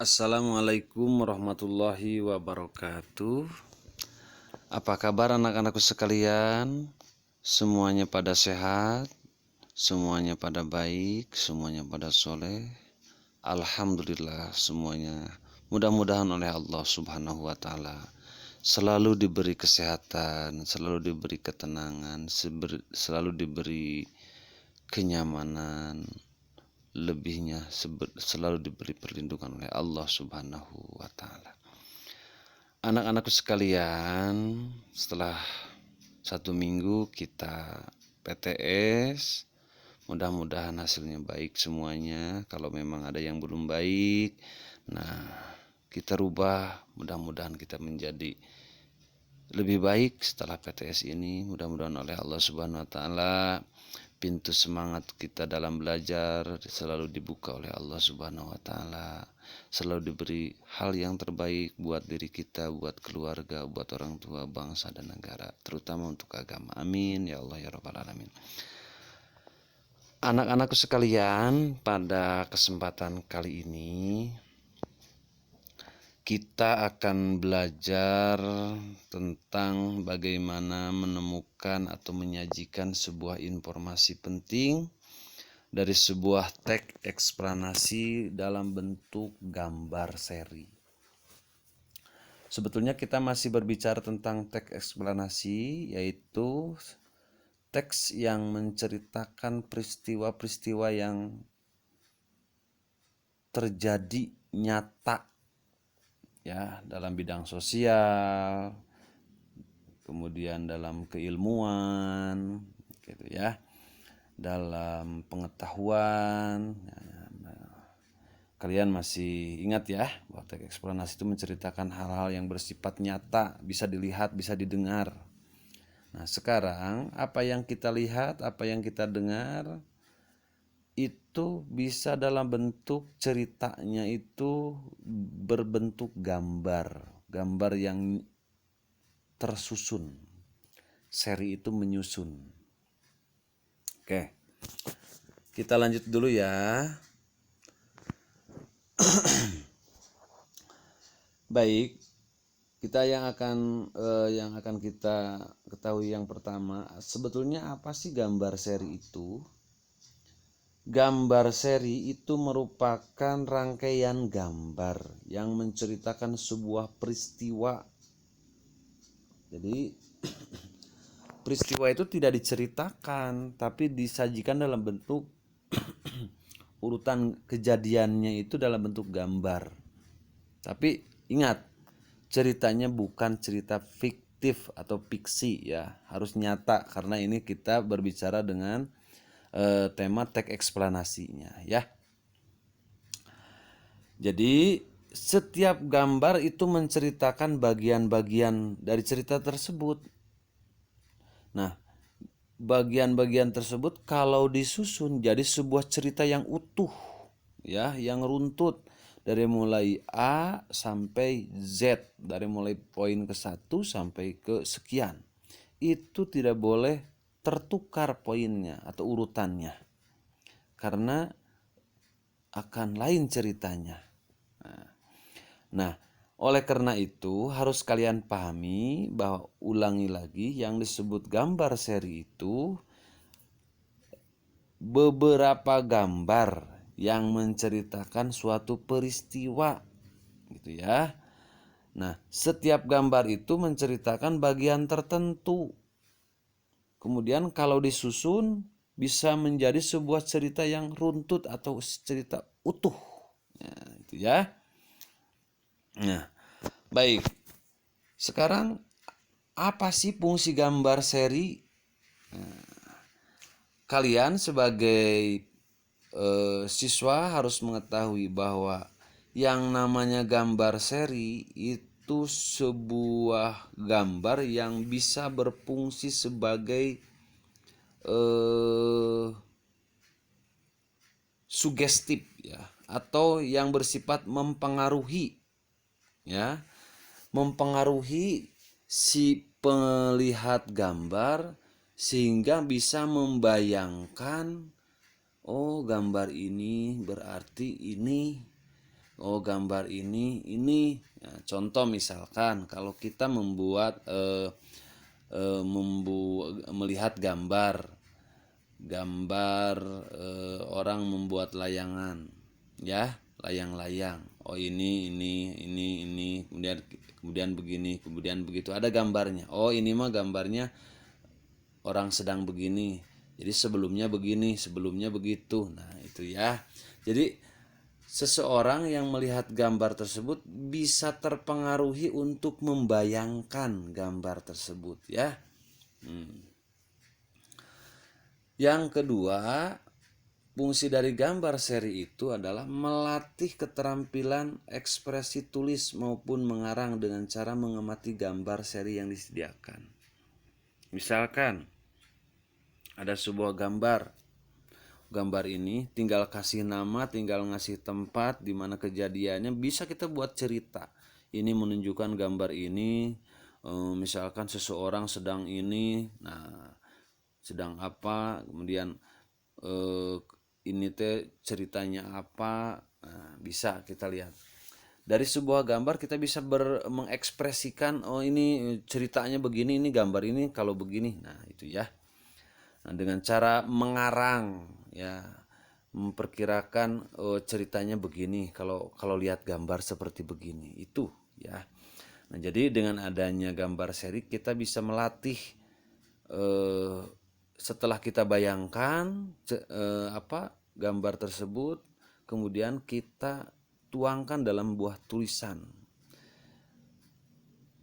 Assalamualaikum warahmatullahi wabarakatuh. Apa kabar anak-anakku sekalian? Semuanya pada sehat, semuanya pada baik, semuanya pada soleh. Alhamdulillah semuanya. Mudah-mudahan oleh Allah Subhanahu wa Ta'ala selalu diberi kesehatan, selalu diberi ketenangan, selalu diberi kenyamanan, lebihnya selalu diberi perlindungan oleh Allah Subhanahu wa Ta'ala. Anak-anakku sekalian, setelah 1 minggu kita PTS, mudah-mudahan hasilnya baik semuanya. Kalau memang ada yang belum baik, nah kita rubah, mudah-mudahan kita menjadi lebih baik setelah PTS ini. Mudah-mudahan oleh Allah Subhanahu wa Ta'ala pintu semangat kita dalam belajar selalu dibuka oleh Allah Subhanahu wa Ta'ala, selalu diberi hal yang terbaik buat diri kita, buat keluarga, buat orang tua, bangsa dan negara, terutama untuk agama. Amin ya Allah ya Rabbal Alamin. Anak-anakku sekalian, pada kesempatan kali ini kita akan belajar tentang bagaimana menemukan atau menyajikan sebuah informasi penting dari sebuah teks eksplanasi dalam bentuk gambar seri. Sebetulnya kita masih berbicara tentang teks eksplanasi, yaitu teks yang menceritakan peristiwa-peristiwa yang terjadi nyata ya, dalam bidang sosial, kemudian dalam keilmuan gitu ya, dalam pengetahuan. Kalian masih ingat ya bahwa teks eksplanasi itu menceritakan hal-hal yang bersifat nyata, bisa dilihat, bisa didengar. Nah, sekarang apa yang kita lihat, apa yang kita dengar itu bisa dalam bentuk ceritanya itu berbentuk gambar yang tersusun. Seri itu menyusun. Oke, kita lanjut dulu ya. Baik, kita yang akan kita ketahui yang pertama, sebetulnya apa sih gambar seri itu? Gambar seri itu merupakan rangkaian gambar yang menceritakan sebuah peristiwa. Jadi peristiwa itu tidak diceritakan, tapi disajikan dalam bentuk urutan kejadiannya itu dalam bentuk gambar. Tapi ingat, ceritanya bukan cerita fiktif atau fiksi ya, harus nyata karena ini kita berbicara dengan tema teks eksplanasinya ya. Jadi setiap gambar itu menceritakan bagian-bagian dari cerita tersebut. Nah, bagian-bagian tersebut kalau disusun jadi sebuah cerita yang utuh ya, yang runtut dari mulai A sampai Z, dari mulai poin ke-1 sampai ke sekian. Itu tidak boleh tertukar poinnya atau urutannya, karena akan lain ceritanya. Nah, oleh karena itu harus kalian pahami bahwa, ulangi lagi, yang disebut gambar seri itu beberapa gambar yang menceritakan suatu peristiwa gitu ya. Nah, setiap gambar itu menceritakan bagian tertentu. Kemudian kalau disusun bisa menjadi sebuah cerita yang runtut atau cerita utuh. Nah, itu ya. Nah, baik. Sekarang apa sih fungsi gambar seri? Kalian sebagai siswa harus mengetahui bahwa yang namanya gambar seri itu sebuah gambar yang bisa berfungsi sebagai sugestif ya, atau yang bersifat mempengaruhi ya, mempengaruhi si pelihat gambar sehingga bisa membayangkan, oh gambar ini berarti ini oh gambar ini ya, contoh misalkan kalau kita membuat melihat gambar orang membuat layangan, ya, layang-layang. Oh ini, kemudian begini, kemudian begitu. Ada gambarnya. Oh ini mah gambarnya orang sedang begini. Jadi sebelumnya begini, sebelumnya begitu. Nah itu ya. Jadi seseorang yang melihat gambar tersebut bisa terpengaruhi untuk membayangkan gambar tersebut, ya. Yang kedua, fungsi dari gambar seri itu adalah melatih keterampilan ekspresi tulis maupun mengarang dengan cara mengamati gambar seri yang disediakan. Misalkan ada sebuah gambar ini tinggal kasih nama, tinggal ngasih tempat di mana kejadiannya, bisa kita buat cerita. Ini menunjukkan gambar ini, misalkan seseorang sedang ini, nah sedang apa, kemudian ini teh ceritanya apa, nah, bisa kita lihat dari sebuah gambar. Kita bisa mengekspresikan, oh ini ceritanya begini, ini gambar ini kalau begini, nah itu ya. Nah, dengan cara mengarang, ya, memperkirakan, oh ceritanya begini kalau lihat gambar seperti begini, itu ya. Nah jadi dengan adanya gambar seri kita bisa melatih, setelah kita bayangkan gambar tersebut, kemudian kita tuangkan dalam buah tulisan,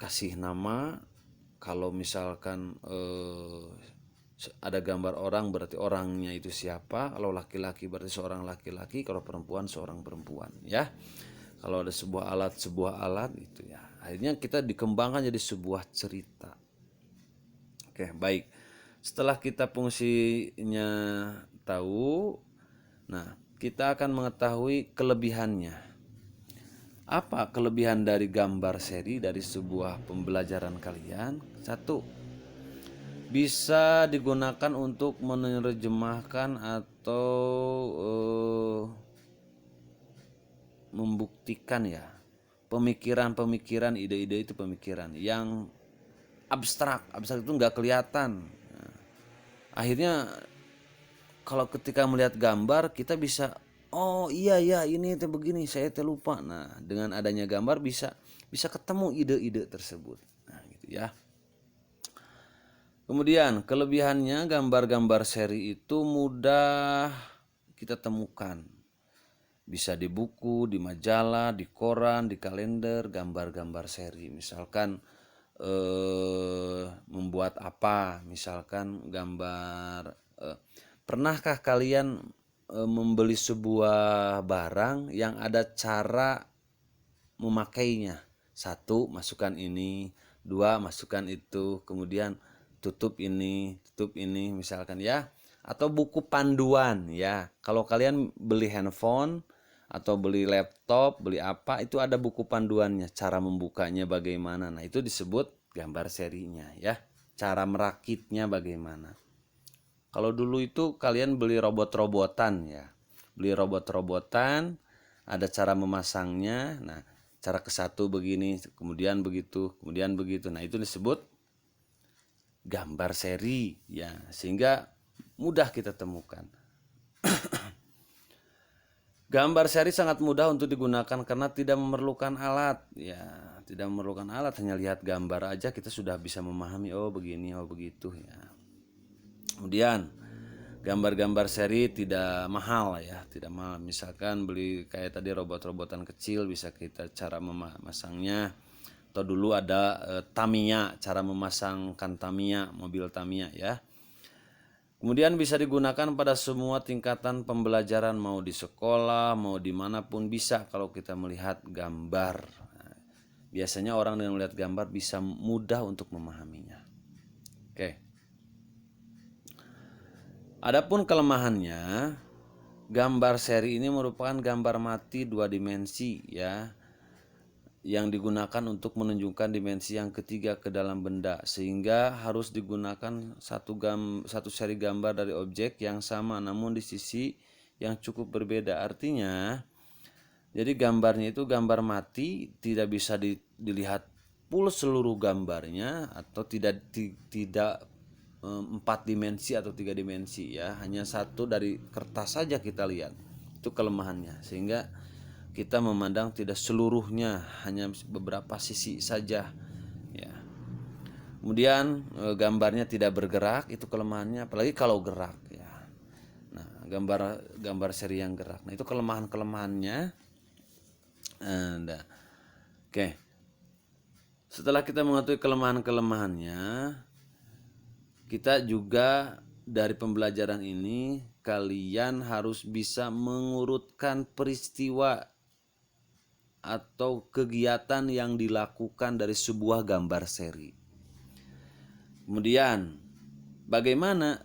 kasih nama. Kalau misalkan ada gambar orang, berarti orangnya itu siapa. Kalau laki-laki berarti seorang laki-laki, kalau perempuan seorang perempuan, ya. Kalau ada sebuah alat itu ya, akhirnya kita dikembangkan jadi sebuah cerita. Oke, baik. Setelah kita fungsinya tahu, nah kita akan mengetahui kelebihannya. Apa kelebihan dari gambar seri dari sebuah pembelajaran kalian? Satu, bisa digunakan untuk menerjemahkan atau membuktikan, ya, pemikiran-pemikiran, ide-ide itu pemikiran yang abstrak itu nggak kelihatan. Nah, akhirnya kalau ketika melihat gambar kita bisa, oh iya ya ini teh begini, saya teh lupa. Nah dengan adanya gambar bisa ketemu ide-ide tersebut. Nah gitu ya. Kemudian kelebihannya, gambar-gambar seri itu mudah kita temukan. Bisa di buku, di majalah, di koran, di kalender, gambar-gambar seri. Misalkan membuat apa, misalkan gambar. Pernahkah kalian membeli sebuah barang yang ada cara memakainya? Satu, masukkan ini. Dua, masukkan itu. Kemudian tutup ini, misalkan ya. Atau buku panduan, ya. Kalau kalian beli handphone atau beli laptop, beli apa, itu ada buku panduannya, cara membukanya bagaimana. Nah itu disebut gambar serinya, ya. Cara merakitnya bagaimana. Kalau dulu itu kalian beli robot-robotan, ya. Beli robot-robotan, ada cara memasangnya. Nah, cara ke satu begini, kemudian begitu, kemudian begitu. Nah, itu disebut gambar seri, ya. Sehingga mudah kita temukan. Gambar seri sangat mudah untuk digunakan karena tidak memerlukan alat, ya. Tidak memerlukan alat, hanya lihat gambar aja kita sudah bisa memahami, oh begini, oh begitu, ya. Kemudian gambar-gambar seri tidak mahal, ya, tidak mahal. Misalkan beli kayak tadi robot-robotan kecil, bisa kita cara memasangnya. Atau dulu ada Tamiya, cara memasangkan Tamiya, mobil Tamiya, ya. Kemudian bisa digunakan pada semua tingkatan pembelajaran, mau di sekolah, mau dimanapun bisa kalau kita melihat gambar. Nah, biasanya orang dengan melihat gambar bisa mudah untuk memahaminya. Oke. Adapun kelemahannya, gambar seri ini merupakan gambar mati 2 dimensi, ya, yang digunakan untuk menunjukkan dimensi yang ketiga ke dalam benda, sehingga harus digunakan satu seri gambar dari objek yang sama namun di sisi yang cukup berbeda. Artinya Jadi gambarnya itu gambar mati, tidak bisa dilihat full seluruh gambarnya, atau tidak 4 dimensi atau 3 dimensi ya, hanya satu dari kertas saja kita lihat. Itu kelemahannya, sehingga kita memandang tidak seluruhnya, hanya beberapa sisi saja ya. Kemudian gambarnya tidak bergerak, itu kelemahannya, apalagi kalau gerak ya. Nah, gambar seri yang gerak, nah itu kelemahannya. Nah, oke. Setelah kita mengetahui kelemahan-kelemahannya, kita juga dari pembelajaran ini kalian harus bisa mengurutkan peristiwa atau kegiatan yang dilakukan dari sebuah gambar seri. Kemudian bagaimana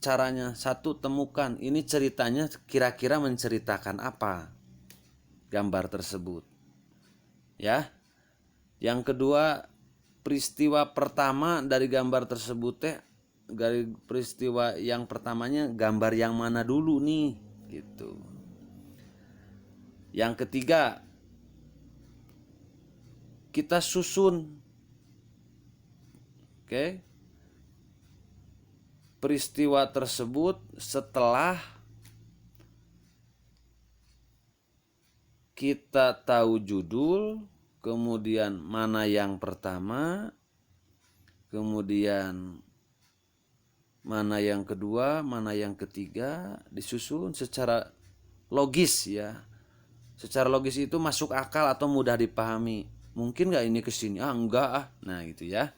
caranya? Satu, temukan ini ceritanya kira-kira menceritakan apa gambar tersebut. Ya. Yang kedua, peristiwa pertama dari gambar tersebut dari peristiwa yang pertamanya gambar yang mana dulu nih gitu. Yang ketiga, kita susun peristiwa tersebut setelah kita tahu judul, kemudian mana yang pertama, kemudian mana yang kedua, mana yang ketiga, disusun secara logis ya. Secara logis itu masuk akal atau mudah dipahami. Mungkin nggak ini kesini? Enggak ah. Nah gitu ya.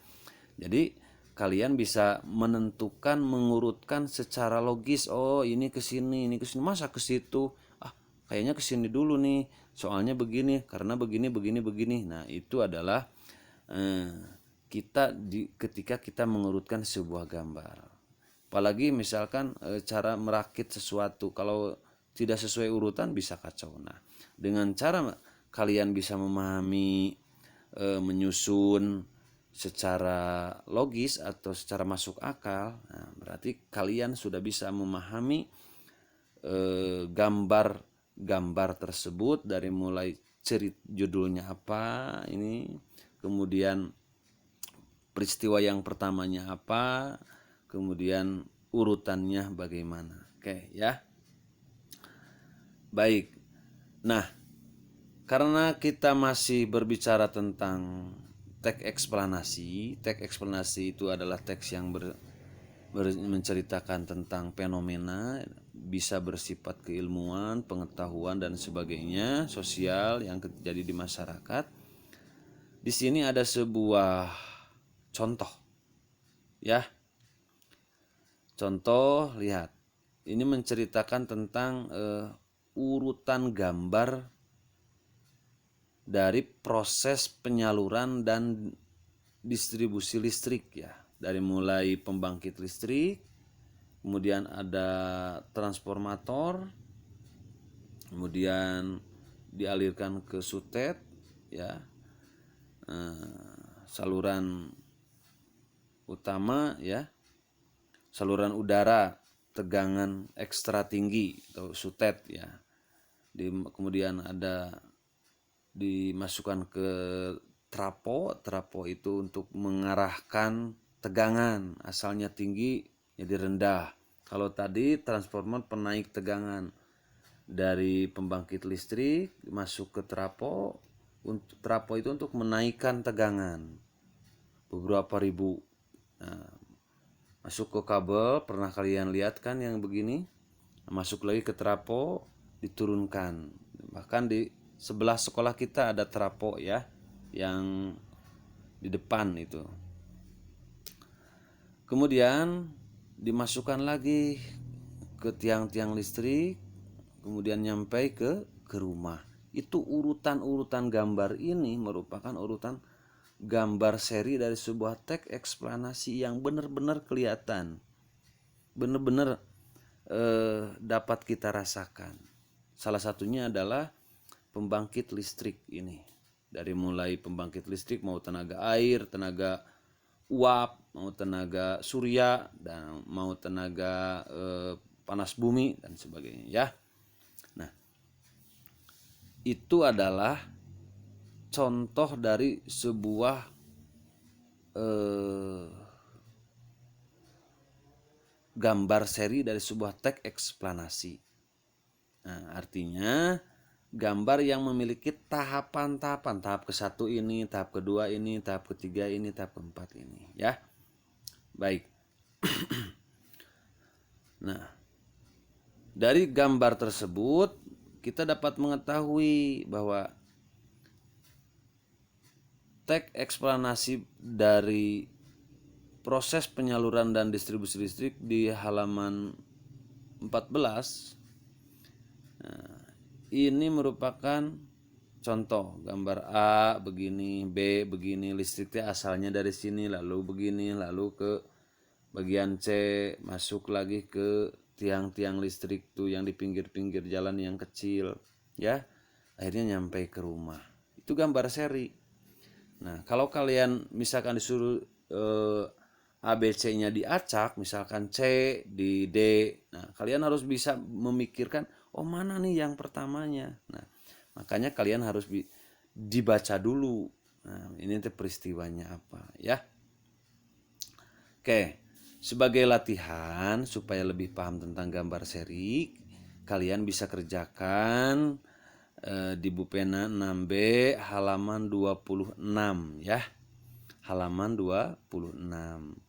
Jadi kalian bisa menentukan, mengurutkan secara logis. Oh ini kesini, ini kesini. Masa ke situ? Kayaknya kesini dulu nih. Soalnya begini, karena begini, begini, begini. Nah itu adalah ketika kita mengurutkan sebuah gambar. Apalagi misalkan cara merakit sesuatu, kalau tidak sesuai urutan bisa kacau. Nah, dengan cara kalian bisa memahami, menyusun secara logis atau secara masuk akal, nah, berarti kalian sudah bisa memahami gambar tersebut dari mulai judulnya apa ini, kemudian peristiwa yang pertamanya apa, kemudian urutannya bagaimana. Oke ya. Baik. Nah, karena kita masih berbicara tentang teks eksplanasi itu adalah teks yang menceritakan tentang fenomena, bisa bersifat keilmuan, pengetahuan dan sebagainya, sosial yang terjadi di masyarakat. Di sini ada sebuah contoh. Ya. Contoh, lihat. Ini menceritakan tentang urutan gambar dari proses penyaluran dan distribusi listrik ya. Dari mulai pembangkit listrik, kemudian ada transformator, kemudian dialirkan ke sutet ya, saluran utama ya, saluran udara tegangan ekstra tinggi atau sutet ya, kemudian ada dimasukkan ke trapo itu untuk mengarahkan tegangan, asalnya tinggi jadi rendah. Kalau tadi transformer penaik tegangan dari pembangkit listrik masuk ke trapo itu untuk menaikkan tegangan beberapa ribu. Nah, masuk ke kabel, pernah kalian lihat kan yang begini, masuk lagi ke trapo, diturunkan. Bahkan di sebelah sekolah kita ada trapo ya, yang di depan itu. Kemudian dimasukkan lagi ke tiang-tiang listrik, kemudian nyampe ke rumah. Itu urutan-urutan gambar ini merupakan urutan gambar seri dari sebuah teks eksplanasi yang benar-benar kelihatan, benar-benar dapat kita rasakan. Salah satunya adalah pembangkit listrik ini. Dari mulai pembangkit listrik mau tenaga air, tenaga uap, mau tenaga surya, dan mau tenaga panas bumi dan sebagainya ya. Nah, itu adalah contoh dari sebuah gambar seri dari sebuah teks eksplanasi. Nah, artinya gambar yang memiliki tahapan-tahapan, tahap ke-1 ini, tahap kedua ini, tahap ketiga ini, tahap keempat ini, ya. Baik. Nah, dari gambar tersebut kita dapat mengetahui bahwa teks eksplanasi dari proses penyaluran dan distribusi listrik di halaman 14 ini merupakan contoh gambar A begini, B begini, listriknya asalnya dari sini, lalu begini, lalu ke bagian C, masuk lagi ke tiang-tiang listrik tuh yang di pinggir-pinggir jalan yang kecil, ya. Akhirnya nyampe ke rumah. Itu gambar seri. Nah, kalau kalian misalkan disuruh ABC-nya diacak, misalkan C di D. Nah, kalian harus bisa memikirkan, oh mana nih yang pertamanya. Nah, makanya kalian harus dibaca dulu. Nah, ini peristiwanya apa, ya. Oke, sebagai latihan supaya lebih paham tentang gambar seri, kalian bisa kerjakan di Bupena 6B halaman 26, ya. Halaman 26.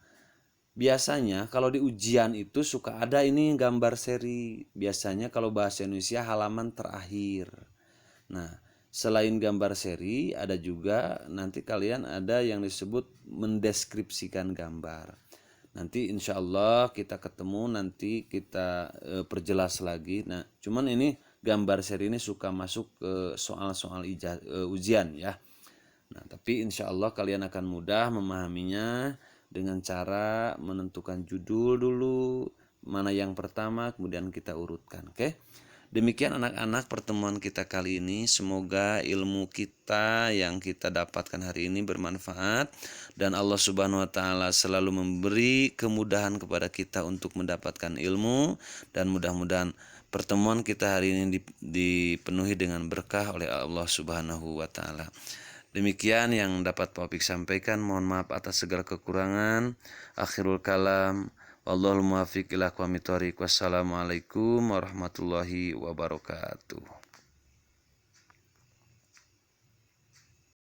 Biasanya kalau di ujian itu suka ada ini gambar seri. Biasanya kalau bahasa Indonesia halaman terakhir. Nah, selain gambar seri ada juga nanti kalian ada yang disebut mendeskripsikan gambar. Nanti insya Allah kita ketemu, nanti kita perjelas lagi. Nah, cuman ini gambar seri ini suka masuk ke soal-soal ujian, ya. Nah, tapi insya Allah kalian akan mudah memahaminya dengan cara menentukan judul dulu, mana yang pertama, kemudian kita urutkan. Oke. Demikian anak-anak pertemuan kita kali ini. Semoga ilmu kita yang kita dapatkan hari ini bermanfaat dan Allah Subhanahu wa taala selalu memberi kemudahan kepada kita untuk mendapatkan ilmu, dan mudah-mudahan pertemuan kita hari ini dipenuhi dengan berkah oleh Allah Subhanahu wa taala. Demikian yang dapat Pak Opik sampaikan. Mohon maaf atas segala kekurangan. Akhirul kalam. Wallahul muwaffiq ila aqwamit thoriq. Wassalamualaikum warahmatullahi wabarakatuh.